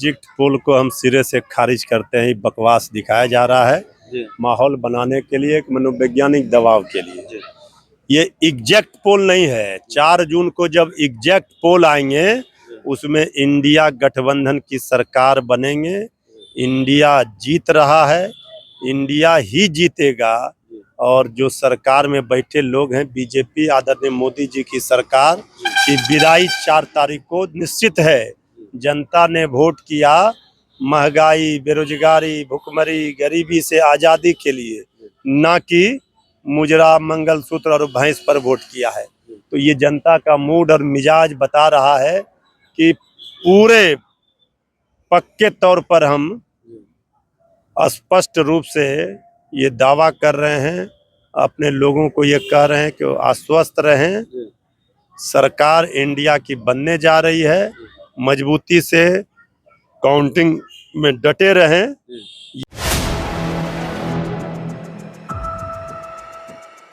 Exit poll को हम सिरे से खारिज करते हैं। बकवास दिखाया जा रहा है माहौल बनाने के लिए, एक मनोवैज्ञानिक दबाव के लिए। ये एग्जैक्ट पोल नहीं है। 4 जून को जब एग्जैक्ट पोल आएंगे उसमें इंडिया गठबंधन की सरकार बनेंगे। इंडिया जीत रहा है, इंडिया ही जीतेगा। और जो सरकार में बैठे लोग हैं, बीजेपी आदरणीय मोदी जी की सरकार की विदाई 4 तारीख को निश्चित है। जनता ने वोट किया महंगाई, बेरोजगारी, भुखमरी, गरीबी से आज़ादी के लिए, ना कि मुजरा, मंगलसूत्र और भैंस पर वोट किया है। तो ये जनता का मूड और मिजाज बता रहा है कि पूरे पक्के तौर पर हम स्पष्ट रूप से ये दावा कर रहे हैं, अपने लोगों को ये कह रहे हैं कि वो आश्वस्त रहें। सरकार इंडिया की बनने जा रही है, मजबूती से काउंटिंग में डटे रहें।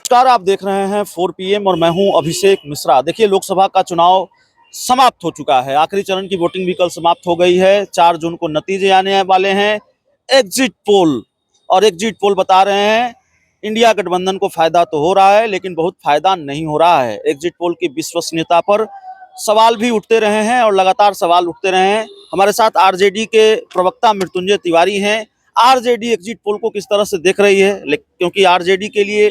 नमस्कार, आप देख रहे हैं 4 PM और मैं हूं अभिषेक मिश्रा। देखिए, लोकसभा का चुनाव समाप्त हो चुका है। आखिरी चरण की वोटिंग भी कल समाप्त हो गई है। 4 जून को नतीजे आने वाले हैं। एग्जिट पोल बता रहे हैं इंडिया गठबंधन को फायदा तो हो रहा है, लेकिन बहुत फायदा नहीं हो रहा है। एग्जिट पोल की विश्वसनीयता पर सवाल भी उठते रहे हैं और लगातार सवाल उठते रहे हैं। हमारे साथ आरजेडी के प्रवक्ता मृत्युंजय तिवारी हैं। आरजेडी एग्जिट पोल को किस तरह से देख रही है, क्योंकि आरजेडी के लिए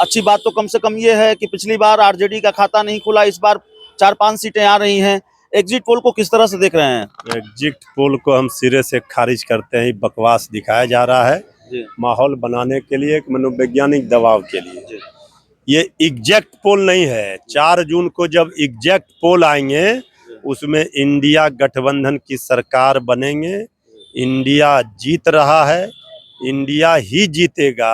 अच्छी बात तो कम से कम ये है कि पिछली बार आरजेडी का खाता नहीं खुला, इस बार 4-5 सीटें आ रही हैं। एग्जिट पोल को किस तरह से देख रहे हैं? एग्जिट पोल को हम सिरे से खारिज करते हैं। बकवास दिखाया जा रहा है माहौल बनाने के लिए, एक मनोवैज्ञानिक दबाव के लिए। ये एग्जैक्ट पोल नहीं है। 4 जून को जब एग्जैक्ट पोल आएंगे उसमें इंडिया गठबंधन की सरकार बनेंगे। इंडिया जीत रहा है, इंडिया ही जीतेगा।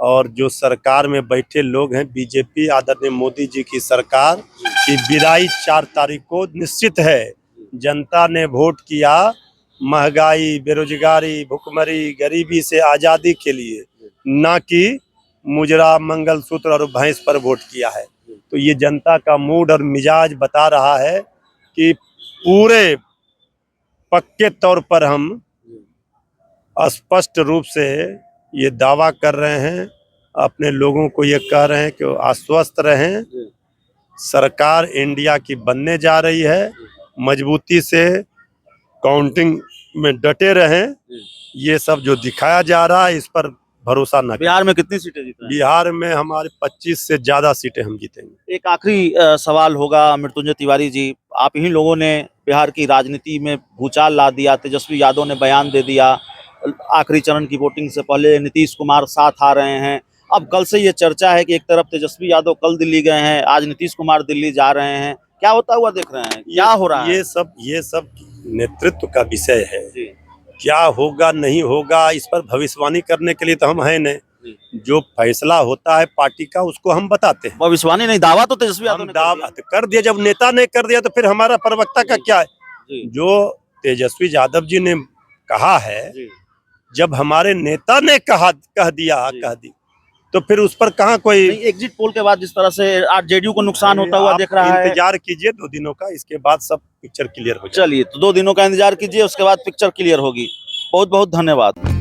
और जो सरकार में बैठे लोग हैं, बीजेपी आदरणीय मोदी जी की सरकार की विदाई 4 तारीख को निश्चित है। जनता ने वोट किया महंगाई, बेरोजगारी, भुखमरी, गरीबी से आज़ादी के लिए, ना कि मुजरा, मंगलसूत्र और भैंस पर वोट किया है। तो ये जनता का मूड और मिजाज बता रहा है कि पूरे पक्के तौर पर हम स्पष्ट रूप से ये दावा कर रहे हैं, अपने लोगों को ये कह रहे हैं कि वो आश्वस्त रहें। सरकार इंडिया की बनने जा रही है, मजबूती से काउंटिंग में डटे रहें। ये सब जो दिखाया जा रहा है इस पर भरोसा न। बिहार में कितनी सीटें जीत रहे हैं? बिहार में हमारे 25 से ज्यादा सीटें हम जीतेंगे। एक आखिरी सवाल होगा मृत्युंजय तिवारी जी, आप ही लोगों ने बिहार की राजनीति में भूचाल ला दिया। तेजस्वी यादव ने बयान दे दिया, आखिरी चरण की वोटिंग से पहले नीतीश कुमार साथ आ रहे हैं। अब कल से ये चर्चा है कि एक तरफ तेजस्वी यादव कल दिल्ली गए हैं, आज नीतीश कुमार दिल्ली जा रहे हैं। क्या होता हुआ देख रहे हैं? क्या हो रहा है? ये सब नेतृत्व का विषय है। क्या होगा नहीं होगा इस पर भविष्यवाणी करने के लिए तो हम हैं नहीं। जो फैसला होता है पार्टी का उसको हम बताते हैं। भविष्यवाणी नहीं, दावा तो तेजस्वी यादव ने दावा कर दिया। जब नेता ने कर दिया तो फिर हमारा प्रवक्ता का क्या है? जो तेजस्वी यादव जी ने कहा है, जब हमारे नेता ने कह दी तो फिर उस पर कहाँ कोई। एग्जिट पोल के बाद जिस तरह से आरजेडी को नुकसान होता हुआ देख रहा है, इंतजार कीजिए 2 दिनों का, इसके बाद सब पिक्चर क्लियर हो जाएगी। चलिए, तो 2 दिनों का इंतजार कीजिए, उसके बाद पिक्चर क्लियर होगी। बहुत बहुत धन्यवाद।